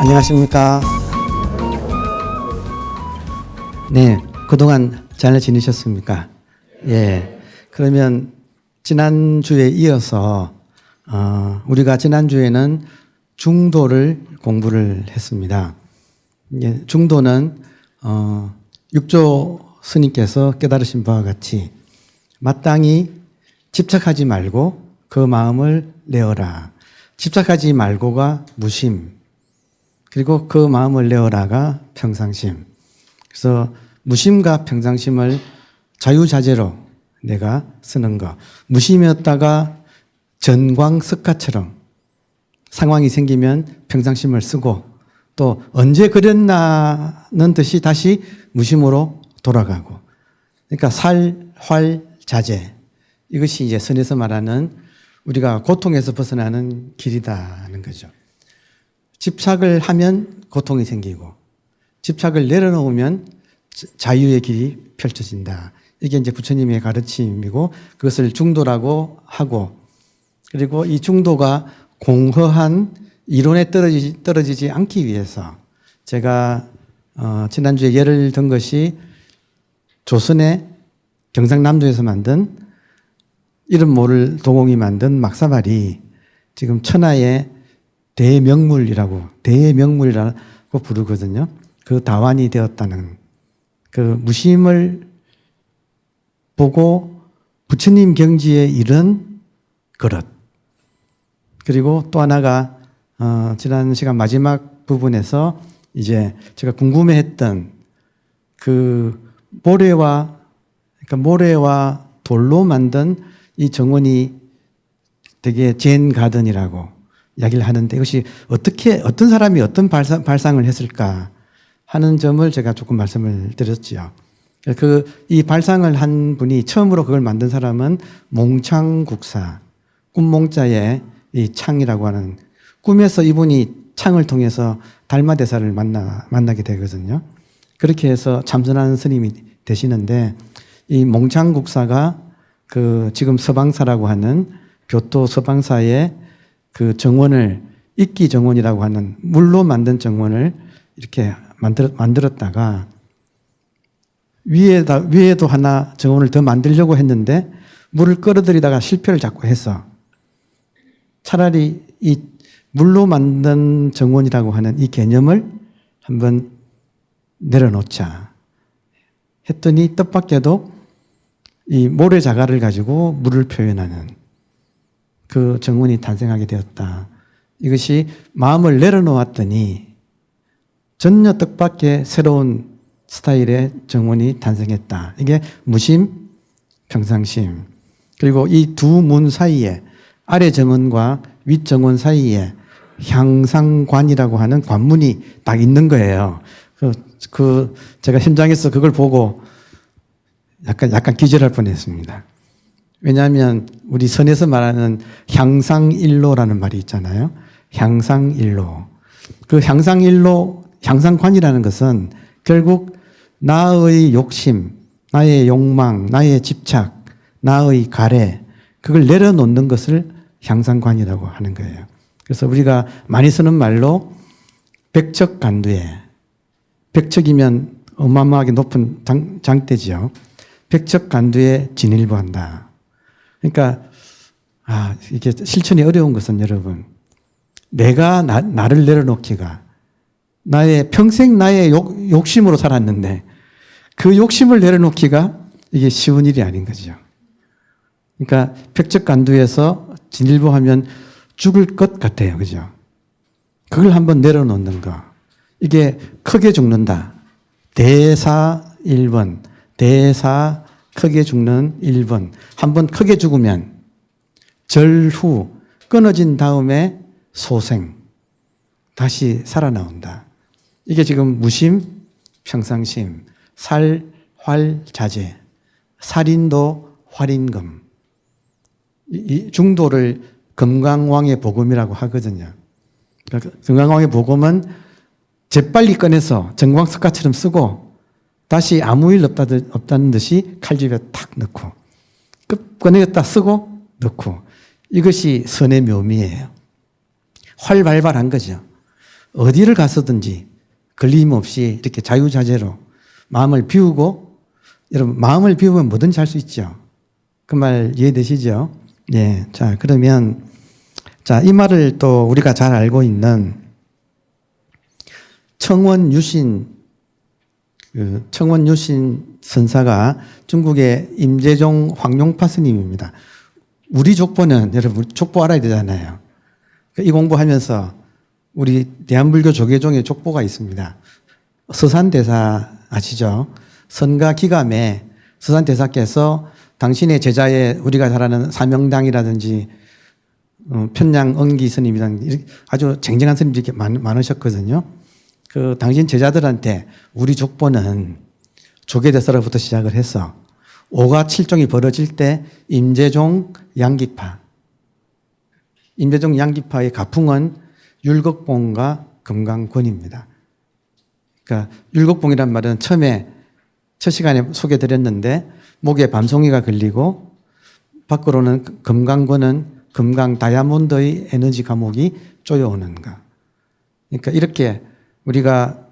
안녕하십니까. 네, 그동안 잘 지내셨습니까? 예. 그러면 지난주에 이어서 우리가 지난주에는 중도를 공부를 했습니다. 예, 중도는 육조 스님께서 깨달으신 바와 같이 마땅히 집착하지 말고 그 마음을 내어라. 집착하지 말고가 무심, 그리고 그 마음을 내어라가 평상심. 그래서 무심과 평상심을 자유자재로 내가 쓰는 것. 무심이었다가 전광석가처럼 상황이 생기면 평상심을 쓰고, 또 언제 그랬나는 듯이 다시 무심으로 돌아가고. 그러니까 살, 활, 자재. 이것이 이제 선에서 말하는 우리가 고통에서 벗어나는 길이다는 거죠. 집착을 하면 고통이 생기고, 집착을 내려놓으면 자유의 길이 펼쳐진다. 이게 이제 부처님의 가르침이고, 그것을 중도라고 하고, 그리고 이 중도가 공허한 이론에 떨어지지 않기 위해서 제가 지난주에 예를 든 것이 조선의 경상남도에서 만든 이름 모를 도공이 만든 막사발이 지금 천하의 대명물이라고 부르거든요. 그 다완이 되었다는 그 무심을 보고 부처님 경지에 이른 그릇. 그리고 또 하나가 지난 시간 마지막 부분에서 이제 제가 궁금해했던 그 모래와 돌로 만든 이 정원이 되게 젠 가든이라고 이야기를 하는데, 이것이 어떤 사람이 어떤 발상을 했을까 하는 점을 제가 조금 말씀을 드렸지요. 이 발상을 한 분이, 처음으로 그걸 만든 사람은 몽창국사, 꿈몽자의 이 창이라고 하는, 꿈에서 이분이 창을 통해서 달마대사를 만나게 되거든요. 그렇게 해서 참선하는 스님이 되시는데, 이 몽창국사가 그 지금 서방사라고 하는 교토 서방사의 그 정원을, 익기 정원이라고 하는 물로 만든 정원을 이렇게 만들었다가 위에도 하나 정원을 더 만들려고 했는데 물을 끌어들이다가 실패를 자꾸 해서 차라리 이 물로 만든 정원이라고 하는 이 개념을 한번 내려놓자 했더니 뜻밖에도 이 모래자갈을 가지고 물을 표현하는 그 정원이 탄생하게 되었다. 이것이 마음을 내려놓았더니 전혀 뜻밖의 새로운 스타일의 정원이 탄생했다. 이게 무심, 평상심. 그리고 이 두 문 사이에, 아래 정원과 윗 정원 사이에 향상관이라고 하는 관문이 딱 있는 거예요. 제가 현장에서 그걸 보고 약간 기절할 뻔했습니다. 왜냐하면 우리 선에서 말하는 향상일로라는 말이 있잖아요. 향상일로. 그 향상관이라는 것은 결국 나의 욕심, 나의 욕망, 나의 집착, 나의 가래, 그걸 내려놓는 것을 향상관이라고 하는 거예요. 그래서 우리가 많이 쓰는 말로 백척간두에, 백척이면 어마어마하게 높은 장대지요. 백척간두에 진일보한다. 그러니까 이게 실천이 어려운 것은, 여러분, 내가 나를 내려놓기가, 평생 나의 욕심으로 살았는데 그 욕심을 내려놓기가 이게 쉬운 일이 아닌 거죠. 그러니까 백척간두에서 진일보하면 죽을 것 같아요. 그죠? 그걸 한번 내려놓는 거. 이게 크게 죽는다. 대사 1번. 대사 크게 죽는 1번. 한번 크게 죽으면 절후, 끊어진 다음에 소생, 다시 살아나온다. 이게 지금 무심, 평상심, 살, 활, 자재, 살인도 활인금. 이 중도를 금강왕의 복음이라고 하거든요. 그러니까 금강왕의 복음은 재빨리 꺼내서 정광석가처럼 쓰고 다시 아무 일 없다는 듯이 칼집에 탁 넣고 꺼내었다 쓰고 넣고, 이것이 선의 묘미예요. 활발한 거죠. 어디를 가서든지 걸림없이 이렇게 자유자재로 마음을 비우고, 여러분 마음을 비우면 뭐든지 할 수 있죠. 그 말 이해되시죠? 예. 자, 그러면 자, 이 말을 또 우리가 잘 알고 있는 청원유신 선사가 중국의 임재종 황룡파 스님입니다. 우리 족보는 여러분 족보 알아야 되잖아요. 이 공부하면서 우리 대한불교 조계종의 족보가 있습니다. 서산대사 아시죠? 선가 기감에 서산대사께서 당신의 제자의 우리가 잘 아는 사명당이라든지 편양 응기 스님이라든지 아주 쟁쟁한 스님들이 많으셨거든요. 그 당신 제자들한테 우리 족보는 조계대사로부터 시작을 해서 5가 7종이 벌어질 때 임재종 양기파의 가풍은 율곡봉과 금강권입니다. 그러니까 율곡봉이란 말은 처음에 첫 시간에 소개드렸는데 목에 밤송이가 걸리고 밖으로는 금강권은 금강 다이아몬드의 에너지 감옥이 쪼여오는 것. 그러니까 이렇게 우리가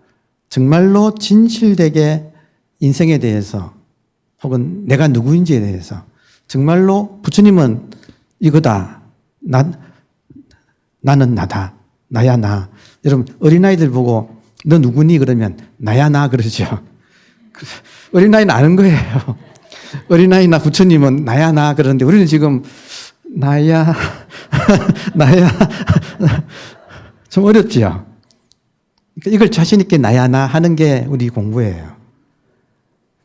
정말로 진실되게 인생에 대해서 혹은 내가 누구인지에 대해서 정말로 부처님은 이거다. 나는 나다. 나야 나. 여러분 어린아이들 보고 너 누구니? 그러면 나야 나 그러죠. 어린아이는 아는 거예요. 어린아이나 부처님은 나야 나 그러는데 우리는 지금 나야 나야 좀 어렵지요. 이걸 자신 있게 나야 나 하는 게 우리 공부예요.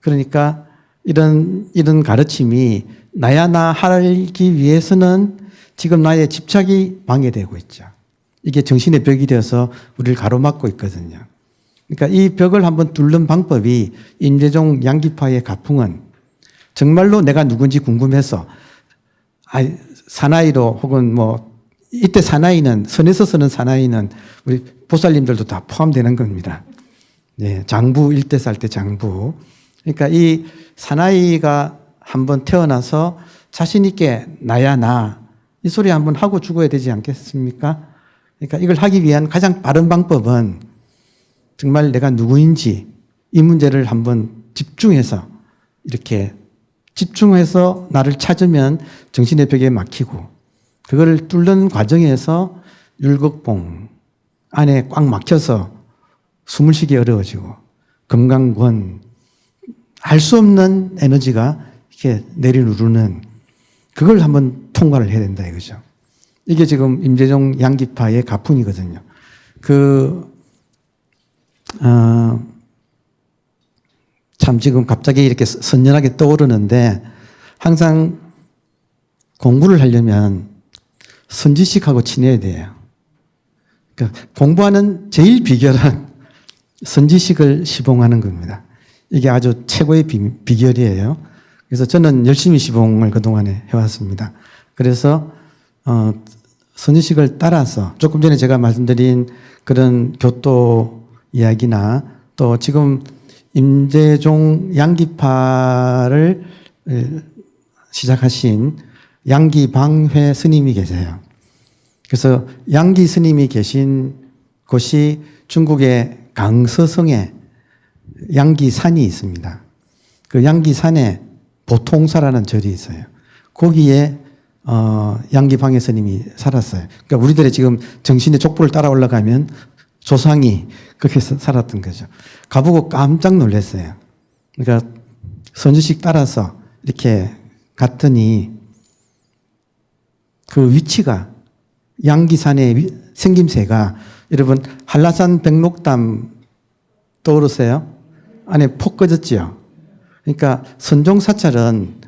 그러니까 이런 가르침이 나야 나 하기 위해서는 지금 나의 집착이 방해되고 있죠. 이게 정신의 벽이 되어서 우리를 가로막고 있거든요. 그러니까 이 벽을 한번 뚫는 방법이 임재종 양기파의 가풍은 정말로 내가 누군지 궁금해서 사나이로 혹은 뭐 이때 사나이는 선에서 쓰는 사나이는 우리 보살님들도 다 포함되는 겁니다. 네, 장부 일대 살 때 장부. 그러니까 이 사나이가 한번 태어나서 자신 있게 나야 나 이 소리 한번 하고 죽어야 되지 않겠습니까? 그러니까 이걸 하기 위한 가장 빠른 방법은 정말 내가 누구인지 이 문제를 한번 집중해서 이렇게 집중해서 나를 찾으면 정신의 벽에 막히고 그걸 뚫는 과정에서 율곡봉 안에 꽉 막혀서 숨을 쉬기 어려워지고 금강권 알 수 없는 에너지가 이렇게 내리누르는 그걸 한번 통과를 해야 된다 이거죠. 이게 지금 임재종 양기파의 가풍이거든요. 참 지금 갑자기 이렇게 선연하게 떠오르는데 항상 공부를 하려면 선지식하고 친해야 돼요. 그러니까 공부하는 제일 비결은 선지식을 시봉하는 겁니다. 이게 아주 최고의 비결이에요. 그래서 저는 열심히 시봉을 그동안에 해왔습니다. 그래서 선지식을 따라서 조금 전에 제가 말씀드린 그런 교토 이야기나 또 지금 임재종 양기파를 시작하신 양기방회 스님이 계세요. 그래서 양기 스님이 계신 곳이 중국의 강서성에 양기산이 있습니다. 그 양기산에 보통사라는 절이 있어요. 거기에 양기방회 스님이 살았어요. 그러니까 우리들의 지금 정신의 족보를 따라 올라가면 조상이 그렇게 살았던 거죠. 가보고 깜짝 놀랐어요. 그러니까 선지식 따라서 이렇게 갔더니 그 위치가 양기산의 생김새가 여러분 한라산 백록담 떠오르세요? 안에 폭 꺼졌지요? 그러니까 선종사찰은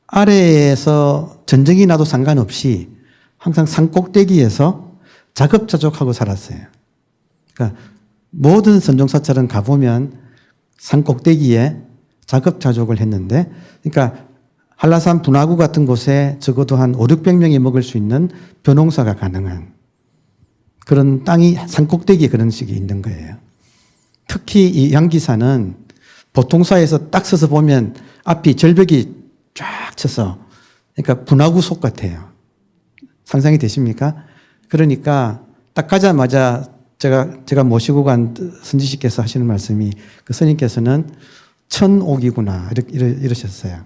아래에서 전쟁이 나도 상관없이 항상 산꼭대기에서 자급자족하고 살았어요. 그러니까 모든 선종사찰은 가보면 산꼭대기에 자급자족을 했는데 그러니까 한라산 분화구 같은 곳에 적어도 한 500~600명이 먹을 수 있는 벼농사가 가능한 그런 땅이 산꼭대기에 그런 식이 있는 거예요. 특히 이 양기산은 보통사에서 딱 서서 보면 앞이 절벽이 쫙 쳐서 그러니까 분화구 속 같아요. 상상이 되십니까? 그러니까 딱 가자마자 제가 모시고 간 선지식께서 하시는 말씀이 그 스님께서는 천옥이구나 이러셨어요.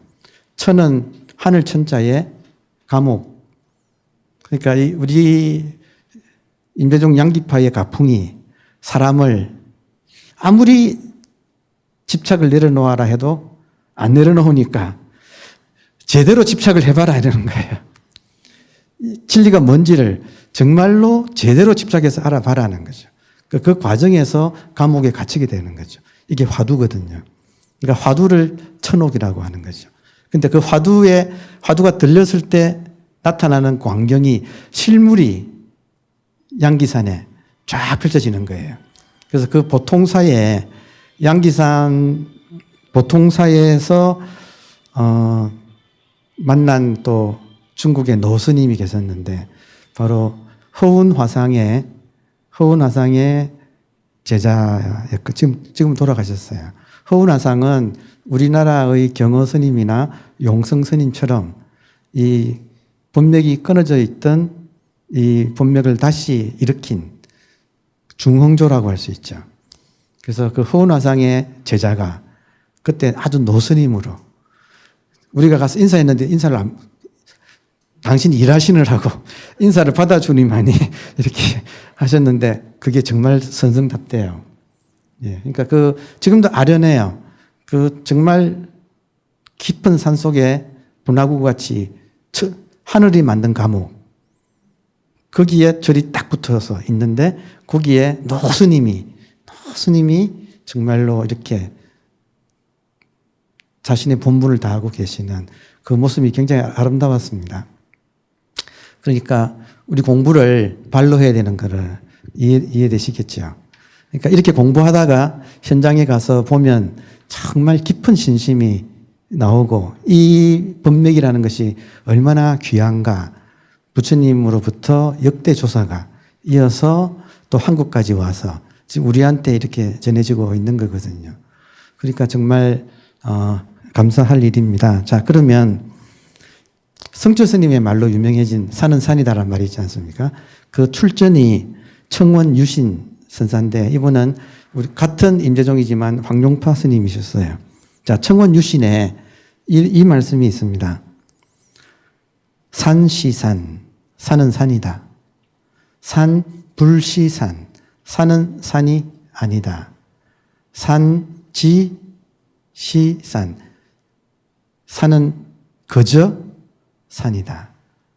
천은 하늘 천자에 감옥. 그러니까 우리 임재종 양기파의 가풍이 사람을 아무리 집착을 내려놓아라 해도 안 내려놓으니까 제대로 집착을 해봐라 이러는 거예요. 진리가 뭔지를 정말로 제대로 집착해서 알아봐라는 거죠. 그 과정에서 감옥에 갇히게 되는 거죠. 이게 화두거든요. 그러니까 화두를 천옥이라고 하는 거죠. 근데 그 화두가 들렸을 때 나타나는 광경이 실물이 양기산에 쫙 펼쳐지는 거예요. 그래서 그 보통사에 양기산 보통사에서 만난 또 중국의 노스님이 계셨는데 바로 허운화상의 제자였고 지금 돌아가셨어요. 허운화상은 우리나라의 경허스님이나 용성스님처럼 이 법맥이 끊어져 있던 이 법맥을 다시 일으킨 중흥조라고 할 수 있죠. 그래서 그 허운화상의 제자가 그때 아주 노스님으로 우리가 가서 인사했는데 인사를 당신이 일하시느라고 인사를 받아주니만이 이렇게 하셨는데 그게 정말 선성답대요. 예, 그러니까 지금도 아련해요. 정말 깊은 산 속에 분화구 같이 하늘이 만든 감옥. 거기에 절이 딱 붙어서 있는데 거기에 노스님이 정말로 이렇게 자신의 본분을 다하고 계시는 그 모습이 굉장히 아름다웠습니다. 그러니까 우리 공부를 발로 해야 되는 거를 이해되시겠죠? 그러니까 이렇게 공부하다가 현장에 가서 보면 정말 깊은 신심이 나오고 이 법맥이라는 것이 얼마나 귀한가 부처님으로부터 역대 조사가 이어서 또 한국까지 와서 지금 우리한테 이렇게 전해지고 있는 거거든요. 그러니까 정말 감사할 일입니다. 자, 그러면 성철 스님의 말로 유명해진 산은 산이다란 말이 있지 않습니까? 그 출전이 청원 유신 선사인데 이분은 우리 같은 임재종이지만 황룡파 스님이셨어요. 자, 청원 유신에 이 말씀이 있습니다. 산시산, 산은 산이다. 산 불시산, 산은 산이 아니다. 산지시산, 산은 그저 산이다.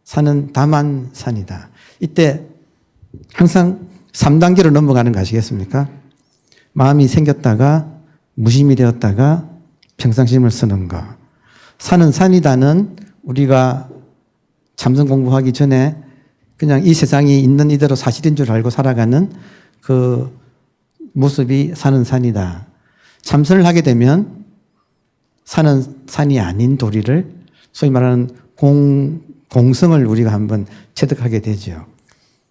산은 다만 산이다. 이때 항상 3단계로 넘어가는 거 아시겠습니까? 마음이 생겼다가 무심이 되었다가 평상심을 쓰는 거. 산은 산이다는 우리가 참선 공부하기 전에 그냥 이 세상이 있는 이대로 사실인 줄 알고 살아가는 그 모습이 산은 산이다. 참선을 하게 되면 산은 산이 아닌 도리를 소위 말하는 공성을 우리가 한번 체득하게 되죠.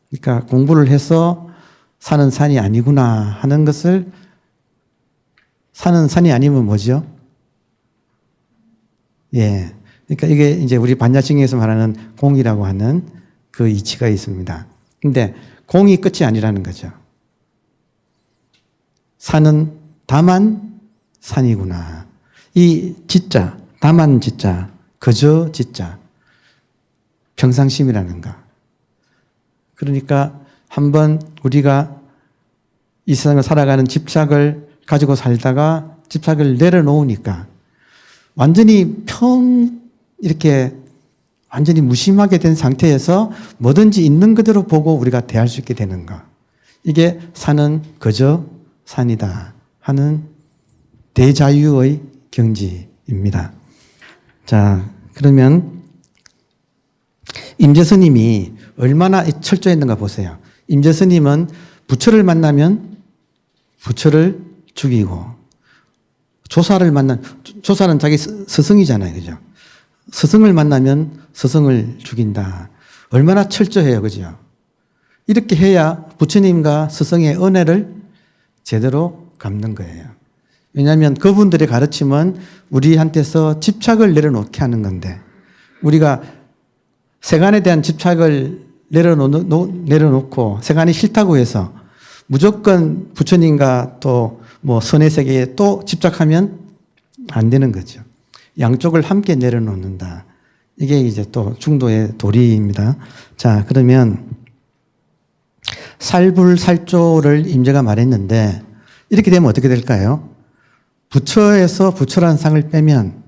그러니까 공부를 해서 산은 산이 아니구나 하는 것을 산은 산이 아니면 뭐죠? 예. 그러니까 이게 이제 우리 반야칭에서 말하는 공이라고 하는 그 이치가 있습니다. 근데 공이 끝이 아니라는 거죠. 산은 다만 산이구나. 이 지자, 다만 지자, 그저 지자, 평상심이라는가. 그러니까 한번 우리가 이 세상을 살아가는 집착을 가지고 살다가 집착을 내려놓으니까 완전히 이렇게 완전히 무심하게 된 상태에서 뭐든지 있는 그대로 보고 우리가 대할 수 있게 되는 거. 이게 산은 그저 산이다 하는 대자유의 경지입니다. 자, 그러면 임재스님이 얼마나 철저했는가 보세요. 임재스님은 부처를 만나면 부처를 죽이고 조사는 자기 스승이잖아요. 그죠? 스승을 만나면 스승을 죽인다. 얼마나 철저해요. 그죠? 이렇게 해야 부처님과 스승의 은혜를 제대로 갚는 거예요. 왜냐하면 그분들의 가르침은 우리한테서 집착을 내려놓게 하는 건데 우리가 세간에 대한 집착을 내려놓고 세간이 싫다고 해서 무조건 부처님과 또 뭐 선의 세계에 또 집착하면 안 되는 거죠. 양쪽을 함께 내려놓는다. 이게 이제 또 중도의 도리입니다. 자, 그러면 살불살조를 임재가 말했는데 이렇게 되면 어떻게 될까요? 부처에서 부처라는 상을 빼면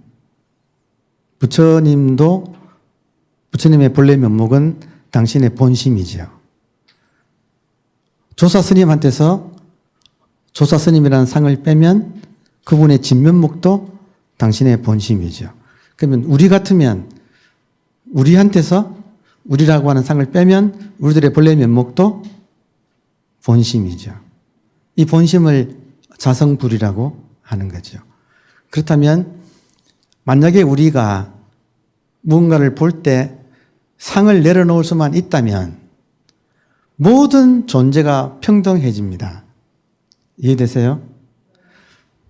부처님도 부처님의 본래 면목은 당신의 본심이죠. 조사 스님한테서 조사 스님이라는 상을 빼면 그분의 진면목도 당신의 본심이죠. 그러면 우리 같으면 우리한테서 우리라고 하는 상을 빼면 우리들의 본래 면목도 본심이죠. 이 본심을 자성불이라고 하는 거죠. 그렇다면 만약에 우리가 무언가를 볼 때 상을 내려놓을 수만 있다면 모든 존재가 평등해집니다. 이해되세요?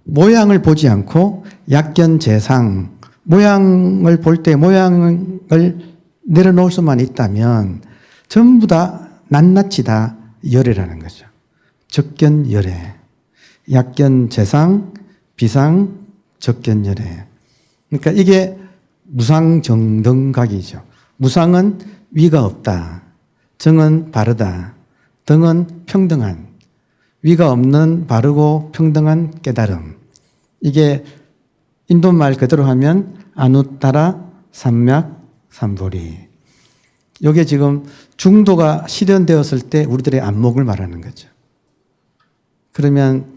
모양을 보지 않고 약견재상, 모양을 볼 때 모양을 내려놓을 수만 있다면 전부 다 낱낱이 다 열애라는 거죠. 적견열애, 약견재상, 비상, 적견열애. 그러니까 이게 무상정등각이죠. 무상은 위가 없다. 정은 바르다. 등은 평등한. 위가 없는 바르고 평등한 깨달음. 이게 인도말 그대로 하면 아누따라 삼맥 삼보리. 이게 지금 중도가 실현되었을 때 우리들의 안목을 말하는 거죠. 그러면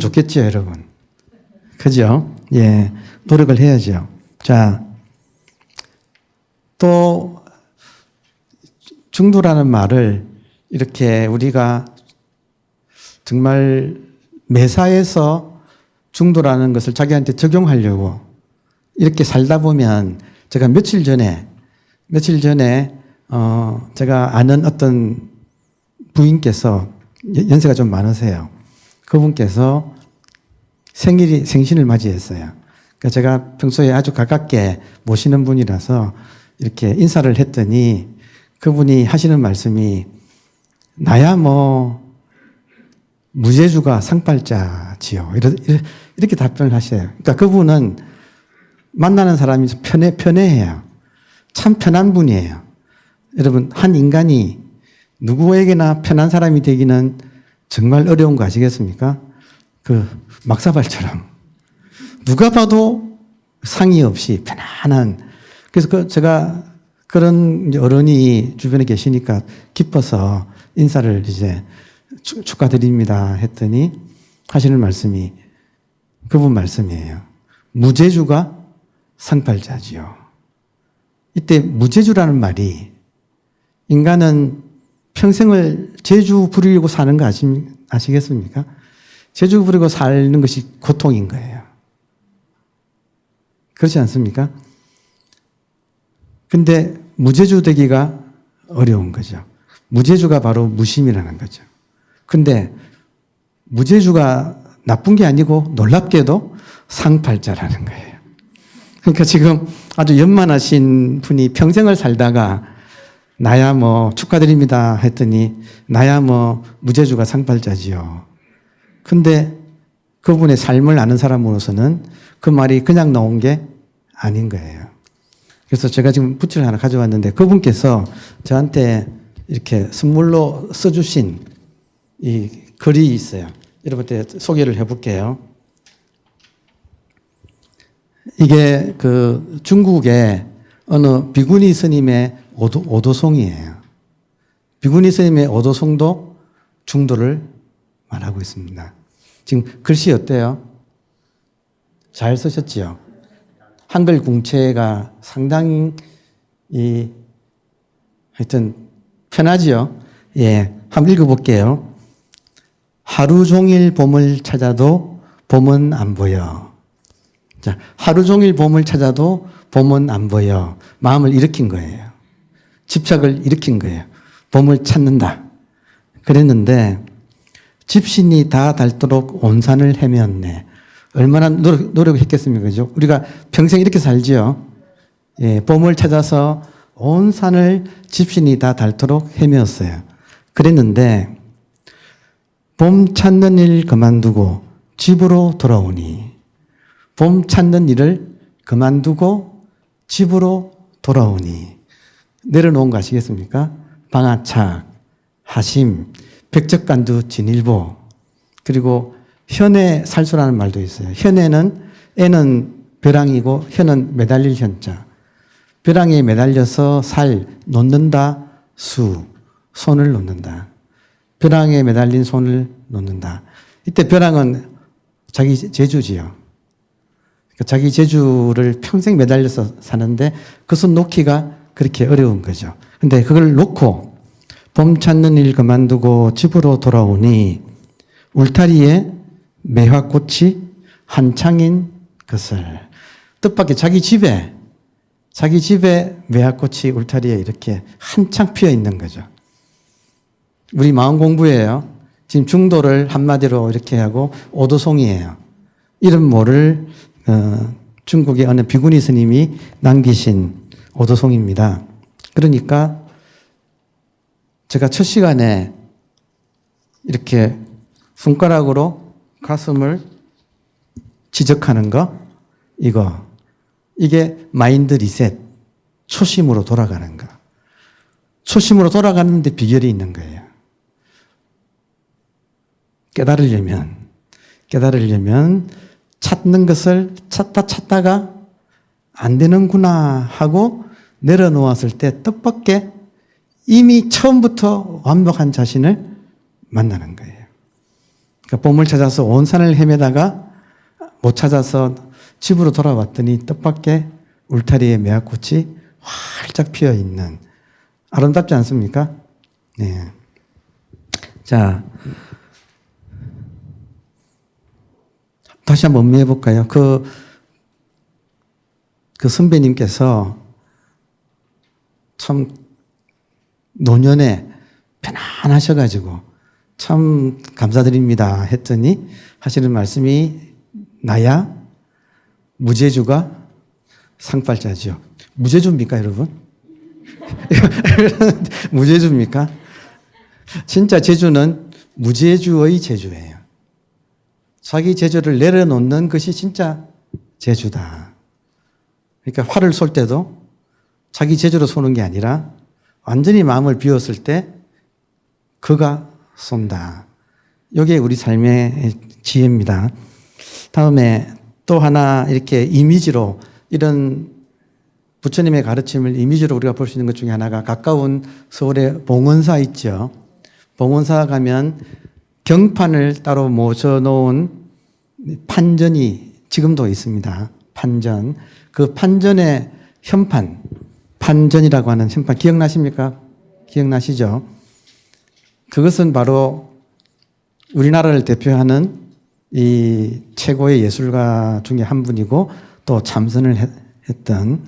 좋겠죠, 여러분. 그죠? 예. 노력을 해야죠. 자, 또 중도라는 말을 이렇게 우리가 정말 매사에서 중도라는 것을 자기한테 적용하려고 이렇게 살다 보면 제가 며칠 전에 제가 아는 어떤 부인께서 연세가 좀 많으세요. 그분께서 생신을 맞이했어요. 그러니까 제가 평소에 아주 가깝게 모시는 분이라서 이렇게 인사를 했더니 그분이 하시는 말씀이 나야 뭐 무제주가 상팔자지요. 이렇게 답변을 하셔요. 그러니까 그분은 만나는 사람이 편해해요. 참 편한 분이에요. 여러분, 한 인간이 누구에게나 편한 사람이 되기는 정말 어려운 거 아시겠습니까? 그 막사발처럼 누가 봐도 상의 없이 편안한. 그래서 제가 그런 어른이 주변에 계시니까 기뻐서 인사를 이제 축하드립니다 했더니 하시는 말씀이 그분 말씀이에요. 무제주가 상팔자지요. 이때 무제주라는 말이 인간은 평생을 제주 부리고 사는 거 아시겠습니까? 제주 부리고 사는 것이 고통인 거예요. 그렇지 않습니까? 근데 무제주 되기가 어려운 거죠. 무제주가 바로 무심이라는 거죠. 근데 무제주가 나쁜 게 아니고 놀랍게도 상팔자라는 거예요. 그러니까 지금 아주 연만하신 분이 평생을 살다가 나야 뭐 축하드립니다 했더니 나야 뭐 무제주가 상팔자지요. 근데 그분의 삶을 아는 사람으로서는 그 말이 그냥 나온 게 아닌 거예요. 그래서 제가 지금 부츠를 하나 가져왔는데 그분께서 저한테 이렇게 선물로 써주신 이 글이 있어요. 여러분한테 소개를 해볼게요. 이게 그 중국의 어느 비구니 스님의 오도송이에요. 비구니 스님의 오도송도 중도를 말하고 있습니다. 지금 글씨 어때요? 잘 쓰셨지요? 한글 궁체가 상당히 하여튼 편하지요? 예, 한번 읽어볼게요. 하루 종일 봄을 찾아도 봄은 안 보여. 자, 하루 종일 봄을 찾아도 봄은 안 보여. 마음을 일으킨 거예요. 집착을 일으킨 거예요. 봄을 찾는다. 그랬는데 집신이 다 닳도록 온 산을 헤매었네. 얼마나 노력했겠습니까? 그죠? 우리가 평생 이렇게 살지요. 예, 봄을 찾아서 온 산을 집신이 다 닳도록 헤매었어요. 그랬는데 봄 찾는 일 그만두고 집으로 돌아오니 봄 찾는 일을 그만두고 집으로 돌아오니 내려놓은 거 아시겠습니까? 방아착, 하심, 백적간두, 진일보 그리고 현에 살수라는 말도 있어요. 현에는 애는 벼랑이고 현은 매달릴 현자. 벼랑에 매달려서 살 놓는다. 수 손을 놓는다. 벼랑에 매달린 손을 놓는다. 이때 벼랑은 자기 재주지요. 자기 재주를 평생 매달려서 사는데 그 손 놓기가 그렇게 어려운 거죠. 근데 그걸 놓고 봄 찾는 일 그만두고 집으로 돌아오니 울타리에 매화꽃이 한창인 것을 뜻밖의 자기 집에 매화꽃이 울타리에 이렇게 한창 피어 있는 거죠. 우리 마음 공부예요. 지금 중도를 한마디로 이렇게 하고 오도송이에요. 이름 모를 중국의 어느 비구니 스님이 남기신 오도송입니다. 그러니까 제가 첫 시간에 이렇게 손가락으로 가슴을 지적하는 거, 이게 마인드 리셋, 초심으로 돌아가는 거. 초심으로 돌아가는데 비결이 있는 거예요. 깨달으려면 찾는 것을 찾다가 안 되는구나 하고 내려놓았을 때 뜻밖의 이미 처음부터 완벽한 자신을 만나는 거예요. 그러니까 봄을 찾아서 온 산을 헤매다가 못 찾아서 집으로 돌아왔더니 뜻밖의 울타리에 매화꽃이 활짝 피어 있는 아름답지 않습니까? 네. 자, 다시 한번 음미해 볼까요? 그 선배님께서 참 노년에 편안하셔가지고 참 감사드립니다 했더니 하시는 말씀이 나야 무제주가 상팔자죠. 무제주입니까, 여러분? 무제주입니까? 진짜 제주는 무제주의 제주예요. 자기 제주를 내려놓는 것이 진짜 제주다. 그러니까 활을 쏠 때도 자기 제주로 쏘는 게 아니라 완전히 마음을 비웠을 때 그가 쏜다. 이게 우리 삶의 지혜입니다. 다음에 또 하나 이렇게 이미지로 이런 부처님의 가르침을 이미지로 우리가 볼 수 있는 것 중에 하나가 가까운 서울의 봉원사 있죠. 봉원사 가면 경판을 따로 모셔놓은 판전이 지금도 있습니다. 판전. 그 판전의 현판, 판전이라고 하는 현판 기억나십니까? 기억나시죠? 그것은 바로 우리나라를 대표하는 이 최고의 예술가 중에 한 분이고 또 참선을 했던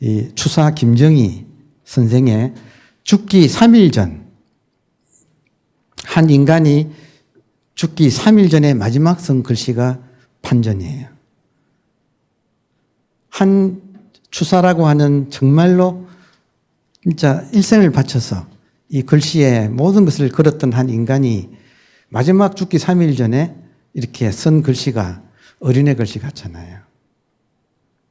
이 추사 김정희 선생의 죽기 3일 전, 한 인간이 죽기 3일 전에 마지막 쓴 글씨가 판전이에요. 한 추사라고 하는 정말로 진짜 일생을 바쳐서 이 글씨에 모든 것을 걸었던 한 인간이 마지막 죽기 3일 전에 이렇게 쓴 글씨가 어린애 글씨 같잖아요.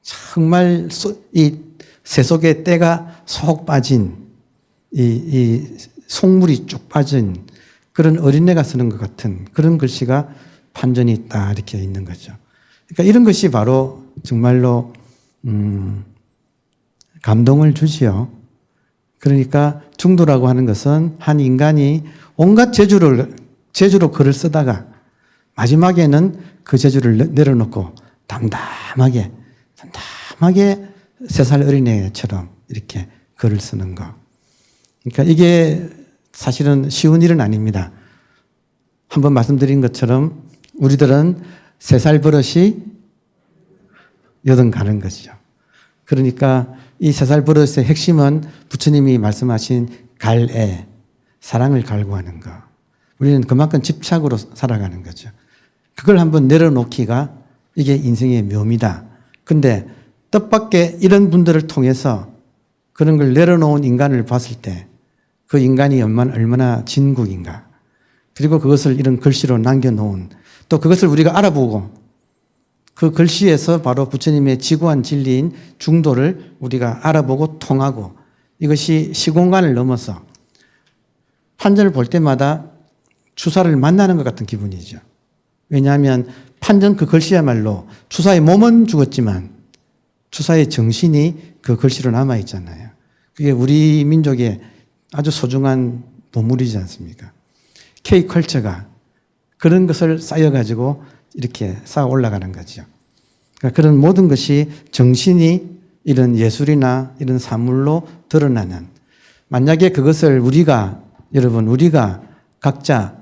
정말 이 새 속에 때가 속 빠진 이 속물이 쭉 빠진 그런 어린애가 쓰는 것 같은 그런 글씨가 판전이 있다 이렇게 있는 거죠. 그러니까 이런 것이 바로 정말로 감동을 주지요. 그러니까 중도라고 하는 것은 한 인간이 온갖 재주로 글을 쓰다가 마지막에는 그 재주를 내려놓고 담담하게 3살 어린애처럼 이렇게 글을 쓰는 거. 그러니까 이게 사실은 쉬운 일은 아닙니다. 한번 말씀드린 것처럼 우리들은 3살 버릇이 여든 가는 것이죠. 그러니까 이 3살 버릇의 핵심은 부처님이 말씀하신 갈애, 사랑을 갈구하는 거. 우리는 그만큼 집착으로 살아가는 거죠. 그걸 한번 내려놓기가 이게 인생의 묘미다. 근데 뜻밖의 이런 분들을 통해서 그런 걸 내려놓은 인간을 봤을 때 그 인간이 얼마나 진국인가. 그리고 그것을 이런 글씨로 남겨놓은, 또 그것을 우리가 알아보고 그 글씨에서 바로 부처님의 지구한 진리인 중도를 우리가 알아보고 통하고, 이것이 시공간을 넘어서 판전을 볼 때마다 추사를 만나는 것 같은 기분이죠. 왜냐하면 판전 그 글씨야말로 추사의 몸은 죽었지만 추사의 정신이 그 글씨로 남아있잖아요. 그게 우리 민족의 아주 소중한 보물이지 않습니까? K컬처가 그런 것을 쌓여가지고 이렇게 쌓아 올라가는 거죠. 그러니까 그런 모든 것이 정신이 이런 예술이나 이런 사물로 드러나는, 만약에 그것을 우리가 각자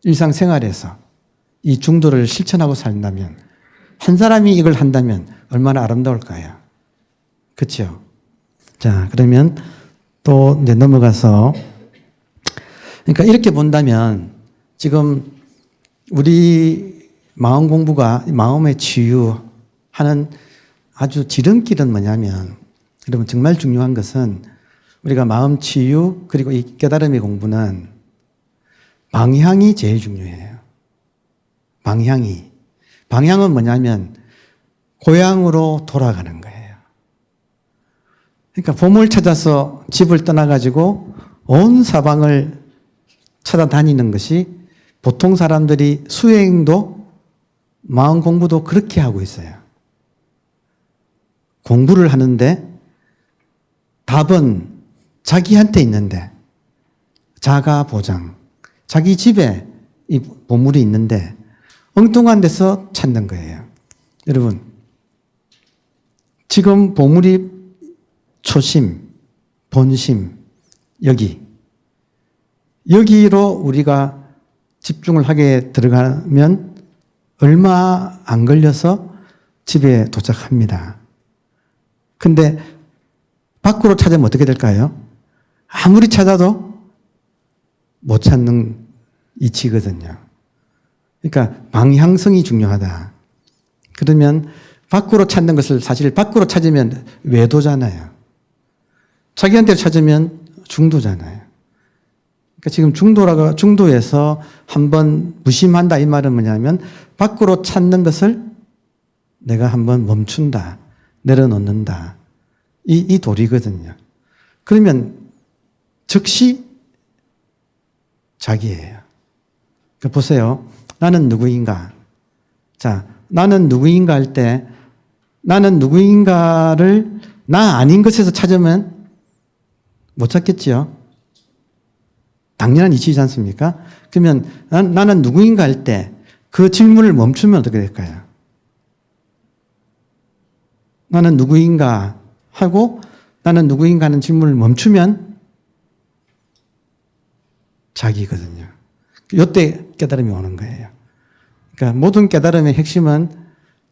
일상생활에서 이 중도를 실천하고 산다면, 한 사람이 이걸 한다면 얼마나 아름다울까요? 그렇죠? 자, 그러면 또 이제 넘어가서, 그러니까 이렇게 본다면 지금 우리 마음 공부가 마음의 치유하는 아주 지름길은 뭐냐면, 여러분 정말 중요한 것은 우리가 마음 치유 그리고 이 깨달음의 공부는 방향이 제일 중요해요. 방향은 뭐냐면 고향으로 돌아가는 거예요. 그러니까 봄을 찾아서 집을 떠나가지고 온 사방을 찾아다니는 것이 보통 사람들이 수행도 마음 공부도 그렇게 하고 있어요. 공부를 하는데 답은 자기한테 있는데, 자가 보장, 자기 집에 이 보물이 있는데 엉뚱한 데서 찾는 거예요. 여러분, 지금 보물이 초심, 본심, 여기로 우리가 집중을 하게 들어가면 얼마 안 걸려서 집에 도착합니다. 근데 밖으로 찾으면 어떻게 될까요? 아무리 찾아도 못 찾는 이치거든요. 그러니까 방향성이 중요하다. 그러면 밖으로 찾는 것을 사실 밖으로 찾으면 외도잖아요. 자기한테 찾으면 중도잖아요. 그러니까 지금 중도에서 한번 무심한다 이 말은 뭐냐면 밖으로 찾는 것을 내가 한번 멈춘다, 내려놓는다. 이 도리거든요. 그러면 즉시 자기예요. 그러니까 보세요. 나는 누구인가? 자, 나는 누구인가 할 때 나는 누구인가를 나 아닌 것에서 찾으면 못 찾겠지요. 당연한 이치이지 않습니까? 그러면 나는 누구인가 할 때 그 질문을 멈추면 어떻게 될까요? 나는 누구인가 하고 나는 누구인가 하는 질문을 멈추면 자기거든요. 이때 깨달음이 오는 거예요. 그러니까 모든 깨달음의 핵심은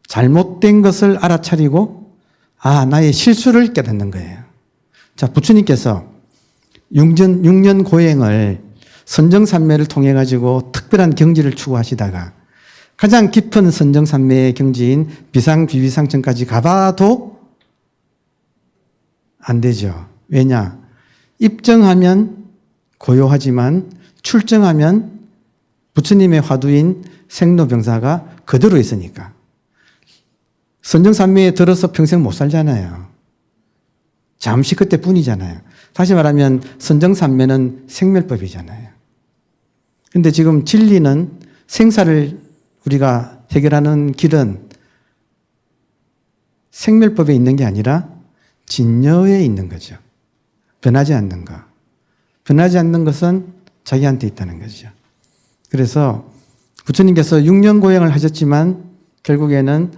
잘못된 것을 알아차리고 나의 실수를 깨닫는 거예요. 자, 부처님께서 6년 고행을 선정산매를 통해 가지고 특별한 경지를 추구하시다가 가장 깊은 선정산매의 경지인 비상비비상천까지 가봐도 안 되죠. 왜냐? 입정하면 고요하지만 출정하면 부처님의 화두인 생로병사가 그대로 있으니까. 선정산매에 들어서 평생 못 살잖아요. 잠시 그때뿐이잖아요. 다시 말하면 선정산매는 생멸법이잖아요. 근데 지금 진리는 생사를 우리가 해결하는 길은 생멸법에 있는 게 아니라 진여에 있는 거죠. 변하지 않는 거. 변하지 않는 것은 자기한테 있다는 거죠. 그래서 부처님께서 6년 고행을 하셨지만 결국에는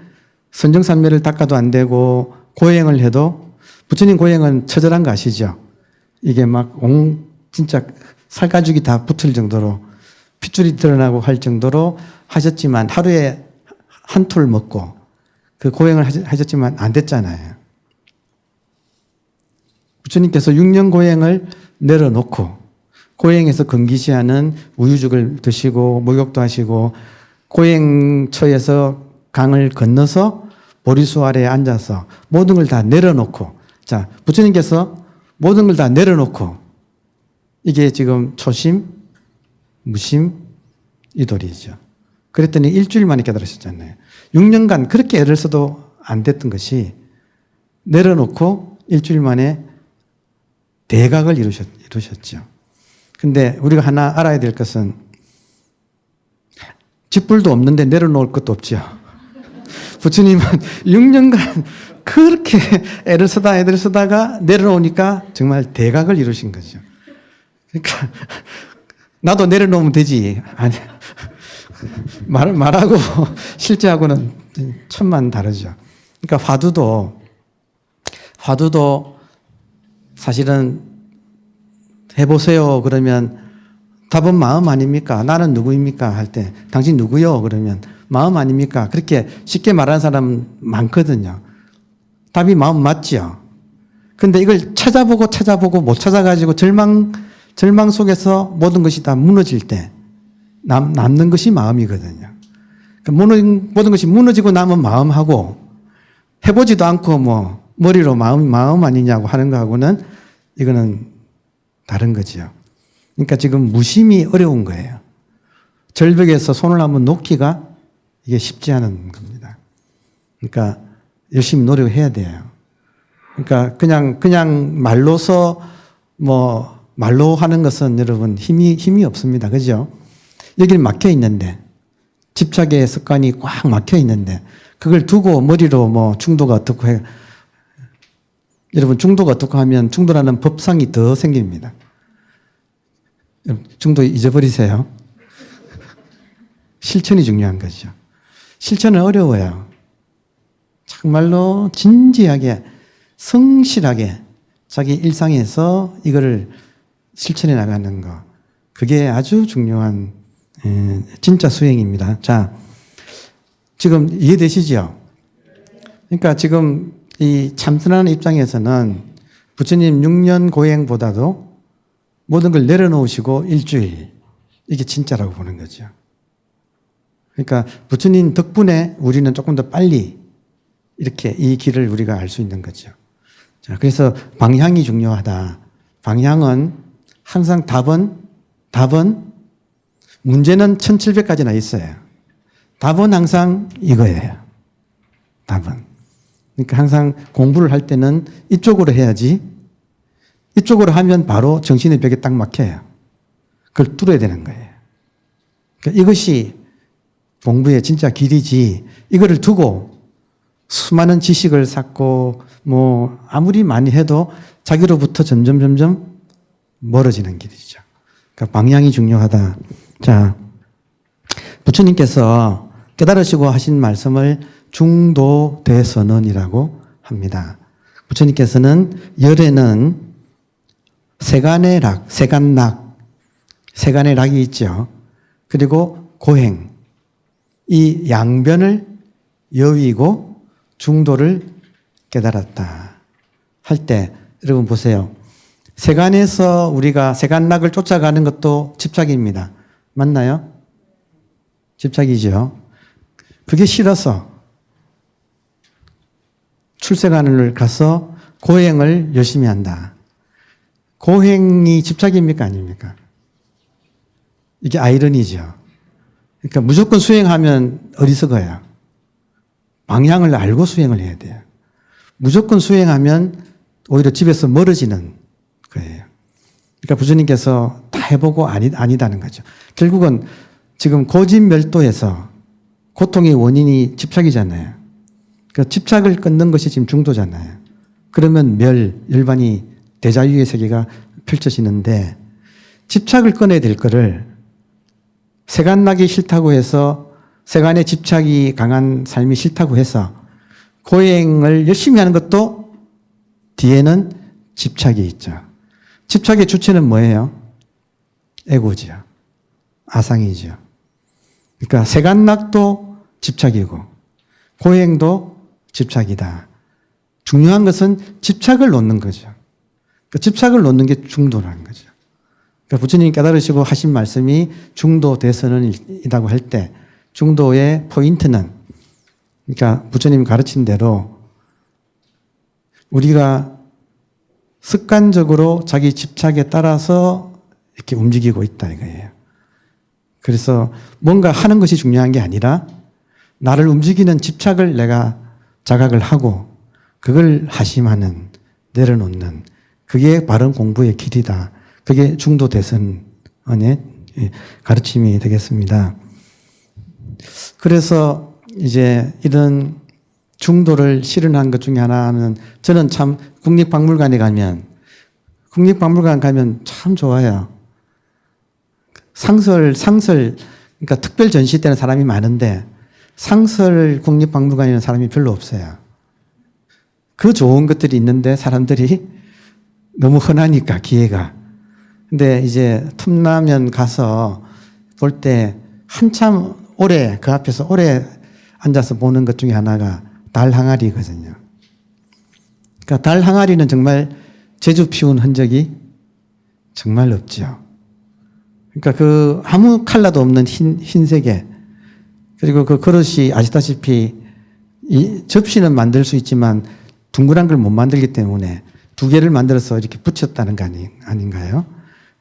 선정산매를 닦아도 안 되고 고행을 해도 부처님 고행은 처절한 거 아시죠? 이게 막 진짜 살가죽이 다 붙을 정도로 핏줄이 드러나고 할 정도로 하셨지만 하루에 한 톨 먹고 그 고행을 하셨지만 안 됐잖아요. 부처님께서 6년 고행을 내려놓고 고행에서 금기시하는 우유죽을 드시고 목욕도 하시고 고행처에서 강을 건너서 보리수 아래에 앉아서 모든 걸 다 내려놓고, 자, 부처님께서 모든 걸 다 내려놓고 이게 지금 초심, 무심, 이돌이죠. 그랬더니 일주일 만에 깨달으셨잖아요. 6년간 그렇게 애를 써도 안 됐던 것이 내려놓고 일주일 만에 대각을 이루셨죠. 근데 우리가 하나 알아야 될 것은 쥐뿔도 없는데 내려놓을 것도 없죠. 부처님은 6년간 그렇게 애를 쓰다가 내려놓으니까 정말 대각을 이루신 거죠. 그러니까 나도 내려놓으면 되지. 아니, 말하고 실제하고는 천만 다르죠. 그러니까 화두도 사실은 해보세요 그러면 답은 마음 아닙니까? 나는 누구입니까? 할 때 당신 누구요? 그러면 마음 아닙니까? 그렇게 쉽게 말하는 사람 많거든요. 답이 마음 맞죠? 근데 이걸 찾아보고 못 찾아가지고 절망 속에서 모든 것이 다 무너질 때 남는 것이 마음이거든요. 모든 것이 무너지고 남은 마음하고 해보지도 않고 뭐 머리로 마음 아니냐고 하는 거하고는 이거는 다른 거죠. 그러니까 지금 무심이 어려운 거예요. 절벽에서 손을 한번 놓기가 이게 쉽지 않은 겁니다. 그러니까 열심히 노력해야 돼요. 그러니까 그냥 말로서 말로 하는 것은 여러분 힘이 없습니다. 그죠? 여기는 막혀 있는데 집착의 습관이 꽉 막혀 있는데 그걸 두고 머리로 중도가 어떻고 해. 여러분 중도가 어떻고 하면 중도라는 법상이 더 생깁니다. 중도 잊어버리세요. 실천이 중요한 거죠. 실천은 어려워요. 정말로 진지하게 성실하게 자기 일상에서 이거를 실천해 나가는 거. 그게 아주 중요한 진짜 수행입니다. 자, 지금 이해되시죠? 그러니까 지금 이 참선하는 입장에서는 부처님 6년 고행보다도 모든 걸 내려놓으시고 일주일. 이게 진짜라고 보는 거죠. 그러니까 부처님 덕분에 우리는 조금 더 빨리 이렇게 이 길을 우리가 알 수 있는 거죠. 자, 그래서 방향이 중요하다. 방향은 항상 답은 문제는 1700가지나 있어요. 답은 항상 이거예요. 답은. 그러니까 항상 공부를 할 때는 이쪽으로 해야지 이쪽으로 하면 바로 정신의 벽에 딱 막혀요. 그걸 뚫어야 되는 거예요. 그러니까 이것이 공부의 진짜 길이지 이거를 두고 수많은 지식을 쌓고 아무리 많이 해도 자기로부터 점점 멀어지는 길이죠. 그러니까 방향이 중요하다. 자, 부처님께서 깨달으시고 하신 말씀을 중도대선언이라고 합니다. 부처님께서는 열에는 세간의 락이 있죠. 그리고 고행, 이 양변을 여위고 중도를 깨달았다 할 때 여러분 보세요. 세간에서 우리가 세간락을 쫓아가는 것도 집착입니다. 맞나요? 집착이죠. 그게 싫어서 출세관을 가서 고행을 열심히 한다. 고행이 집착입니까? 아닙니까? 이게 아이러니죠. 그러니까 무조건 수행하면 어리석어요. 방향을 알고 수행을 해야 돼요. 무조건 수행하면 오히려 집에서 멀어지는 거예요. 그러니까 부처님께서 다 해보고 아니다는 거죠. 결국은 지금 고집멸도에서 고통의 원인이 집착이잖아요. 그 집착을 끊는 것이 지금 중도잖아요. 그러면 열반이 대자유의 세계가 펼쳐지는데 집착을 꺼내야 될 거를 세간락이 싫다고 해서 세간의 집착이 강한 삶이 싫다고 해서 고행을 열심히 하는 것도 뒤에는 집착이 있죠. 집착의 주체는 뭐예요? 에고죠. 아상이죠. 그러니까 세간락도 집착이고 고행도 집착이다. 중요한 것은 집착을 놓는 거죠. 그러니까 집착을 놓는 게 중도라는 거죠. 그러니까 부처님이 깨달으시고 하신 말씀이 중도 대선언이라고 할 때 중도의 포인트는 그러니까 부처님 가르친 대로 우리가 습관적으로 자기 집착에 따라서 이렇게 움직이고 있다 이거예요. 그래서 뭔가 하는 것이 중요한 게 아니라 나를 움직이는 집착을 내가 자각을 하고 그걸 하심하는, 내려놓는, 그게 바른 공부의 길이다. 그게 중도 대선의 가르침이 되겠습니다. 그래서 이제 이런 중도를 실현한 것 중에 하나는 저는 참 국립박물관 가면 참 좋아요. 상설, 그러니까 특별 전시 때는 사람이 많은데 상설 국립박물관에는 사람이 별로 없어요. 그 좋은 것들이 있는데 사람들이 너무 흔하니까 기회가. 근데 이제 틈나면 가서 볼 때 한참 오래 그 앞에서 오래 앉아서 보는 것 중에 하나가 달 항아리거든요. 그러니까 달 항아리는 정말 제주 피운 흔적이 정말 없죠. 그러니까 그 아무 컬러도 없는 흰색에, 그리고 그 그릇이 아시다시피 이 접시는 만들 수 있지만 둥그란 걸 못 만들기 때문에 두 개를 만들어서 이렇게 붙였다는 거 아닌가요?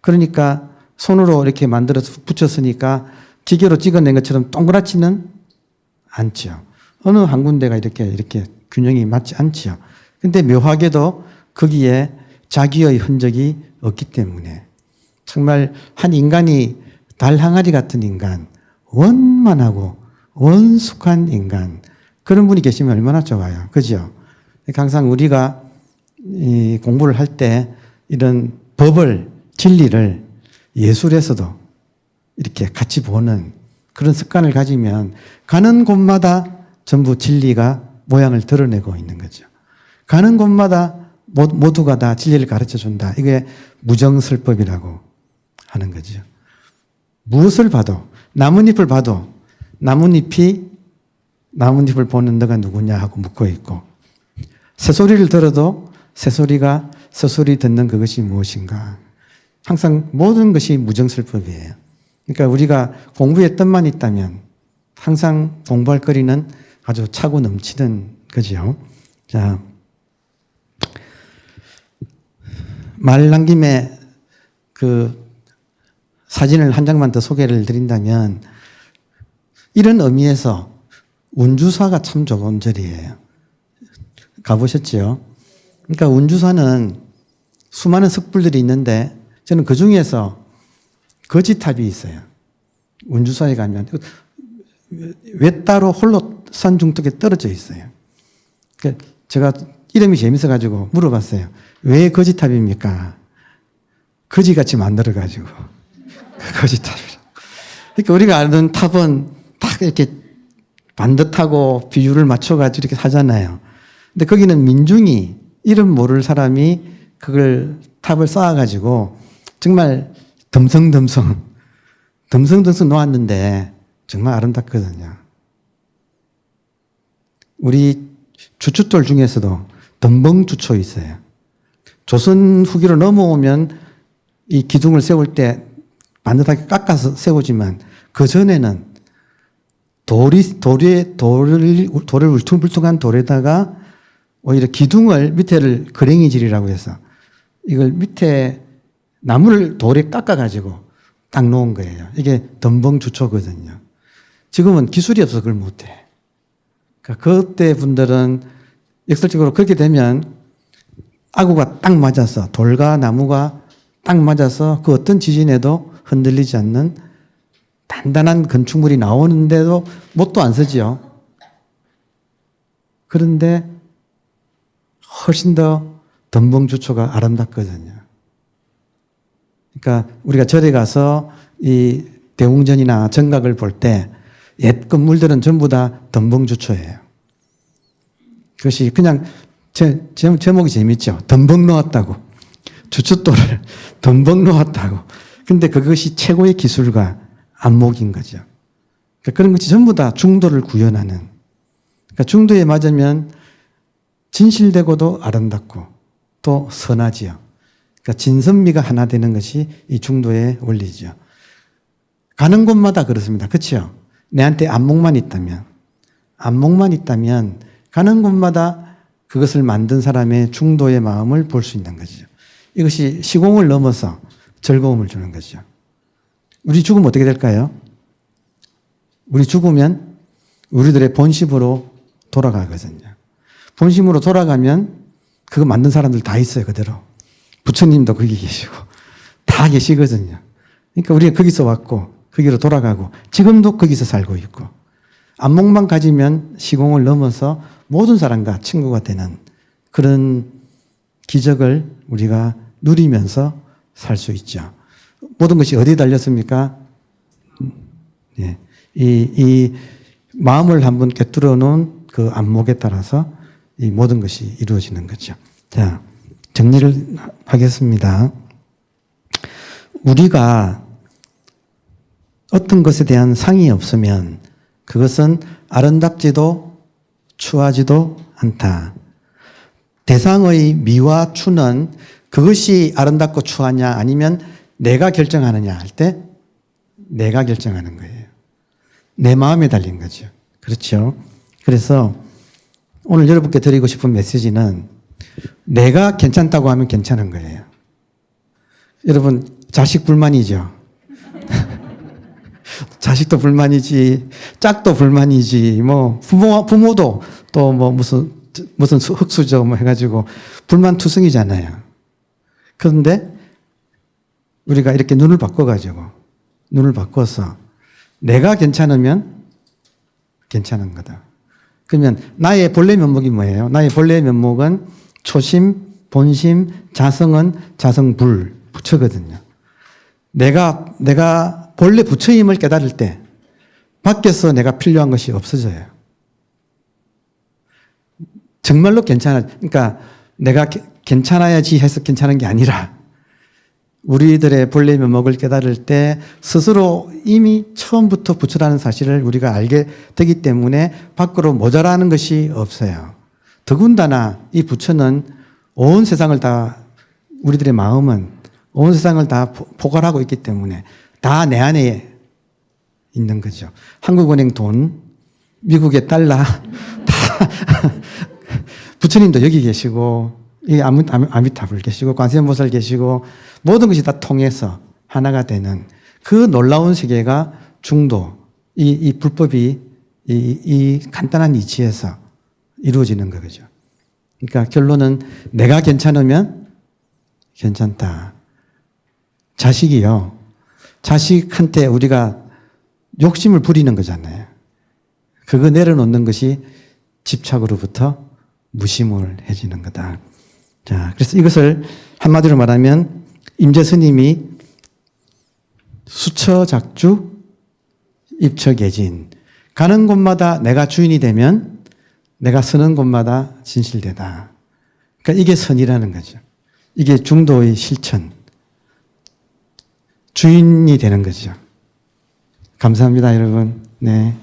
그러니까 손으로 이렇게 만들어서 붙였으니까 기계로 찍어낸 것처럼 동그랗지는 않죠. 어느 한 군데가 이렇게 균형이 맞지 않죠. 근데 묘하게도 거기에 자기의 흔적이 없기 때문에 정말 한 인간이 달 항아리 같은 인간, 원만하고 원숙한 인간, 그런 분이 계시면 얼마나 좋아요. 그죠? 항상 우리가 이 공부를 할 때 이런 법을, 진리를 예술에서도 이렇게 같이 보는 그런 습관을 가지면 가는 곳마다 전부 진리가 모양을 드러내고 있는 거죠. 가는 곳마다 모두가 다 진리를 가르쳐 준다. 이게 무정설법이라고 하는 거죠. 무엇을 봐도, 나뭇잎을 봐도 나뭇잎을 보는 너가 누구냐 하고 묻고 있고, 새소리를 들어도 새소리가 새소리 듣는 그것이 무엇인가. 항상 모든 것이 무정설법이에요. 그러니까 우리가 공부에 뜻만 있다면 항상 공부할 거리는 아주 차고 넘치는 거죠. 자, 말 난 김에 그 사진을 한 장만 더 소개를 드린다면 이런 의미에서 운주사가 참 좋은 절이에요. 가보셨죠? 그러니까 운주사는 수많은 석불들이 있는데 저는 그 중에서 거지탑이 있어요. 운주사에 가면 외따로 홀로 산 중턱에 떨어져 있어요. 그러니까 제가 이름이 재밌어가지고 물어봤어요. 왜 거지탑입니까? 거지같이 만들어가지고 거지탑이라고. 그러니까 우리가 아는 탑은 딱 이렇게 반듯하고 비율을 맞춰가지고 이렇게 하잖아요. 근데 거기는 민중이, 이름 모를 사람이 그걸 탑을 쌓아가지고 정말 덤성덤성 놓았는데 정말 아름답거든요. 우리 주춧돌 중에서도 덤벙주초 있어요. 조선 후기로 넘어오면 이 기둥을 세울 때 반듯하게 깎아서 세우지만 그 전에는 돌을 울퉁불퉁한 돌에다가 오히려 기둥을 밑에를 거랭이질이라고 해서 이걸 밑에 나무를 돌에 깎아가지고 딱 놓은 거예요. 이게 덤벙주초거든요. 지금은 기술이 없어서 그걸 못해. 그러니까 그때 분들은 역설적으로 그렇게 되면 아구가 딱 맞아서, 돌과 나무가 딱 맞아서 그 어떤 지진에도 흔들리지 않는 단단한 건축물이 나오는데도 못도 안 서지요. 그런데 훨씬 더 덤벙주초가 아름답거든요. 그러니까 우리가 절에 가서 이 대웅전이나 정각을 볼 때 옛 건물들은 전부 다 덤벙주초예요. 그것이 그냥 제목이 재밌죠. 덤벙 놓았다고. 주춧돌을 덤벙 놓았다고. 근데 그것이 최고의 기술과 안목인 거죠. 그러니까 그런 것이 전부 다 중도를 구현하는. 그러니까 중도에 맞으면 진실되고도 아름답고 또 선하지요. 그러니까 진선미가 하나 되는 것이 이 중도의 원리죠. 가는 곳마다 그렇습니다. 그렇죠? 내한테 안목만 있다면 가는 곳마다 그것을 만든 사람의 중도의 마음을 볼 수 있는 거죠. 이것이 시공을 넘어서 즐거움을 주는 거죠. 우리 죽으면 어떻게 될까요? 우리 죽으면 우리들의 본심으로 돌아가거든요. 본심으로 돌아가면 그거 만든 사람들 다 있어요, 그대로. 부처님도 거기 계시고 다 계시거든요. 그러니까 우리가 거기서 왔고 거기로 돌아가고 지금도 거기서 살고 있고 안목만 가지면 시공을 넘어서 모든 사람과 친구가 되는 그런 기적을 우리가 누리면서 살 수 있죠. 모든 것이 어디에 달렸습니까? 예. 이 마음을 한번 꿰뚫어 놓은 그 안목에 따라서 이 모든 것이 이루어지는 거죠. 자, 정리를 하겠습니다. 우리가 어떤 것에 대한 상이 없으면 그것은 아름답지도 추하지도 않다. 대상의 미와 추는 그것이 아름답고 추하냐 아니면 내가 결정하느냐 할 때 내가 결정하는 거예요. 내 마음에 달린 거죠. 그렇죠? 그래서 오늘 여러분께 드리고 싶은 메시지는 내가 괜찮다고 하면 괜찮은 거예요. 여러분 자식 불만이죠. 자식도 불만이지, 짝도 불만이지, 뭐 부모도 또 뭐 무슨 흙수저 뭐 해가지고 불만투성이잖아요. 그런데 우리가 이렇게 눈을 바꿔서 내가 괜찮으면 괜찮은 거다. 그러면 나의 본래 면목이 뭐예요? 나의 본래 면목은 초심, 본심, 자성은 자성불, 부처거든요. 내가 본래 부처임을 깨달을 때 밖에서 내가 필요한 것이 없어져요. 정말로 그러니까 내가 괜찮아야지 해서 괜찮은 게 아니라 우리들의 본래 면목을 깨달을 때 스스로 이미 처음부터 부처라는 사실을 우리가 알게 되기 때문에 밖으로 모자라는 것이 없어요. 더군다나 이 부처는 온 세상을 다, 우리들의 마음은 온 세상을 다 포괄하고 있기 때문에 다 내 안에 있는 거죠. 한국은행 돈, 미국의 달러, 다 부처님도 여기 계시고 이 아미타불 계시고 관세음보살 계시고 모든 것이 다 통해서 하나가 되는 그 놀라운 세계가 중도 이 불법이 이 간단한 이치에서 이루어지는 거죠. 그러니까 결론은 내가 괜찮으면 괜찮다. 자식이요. 자식한테 우리가 욕심을 부리는 거잖아요. 그거 내려놓는 것이 집착으로부터 무심을 해지는 거다. 자, 그래서 이것을 한마디로 말하면 임재 스님이 수처작주 입처계진, 가는 곳마다 내가 주인이 되면 내가 서는 곳마다 진실되다. 그러니까 이게 선이라는 거죠. 이게 중도의 실천. 주인이 되는 거죠. 감사합니다, 여러분. 네.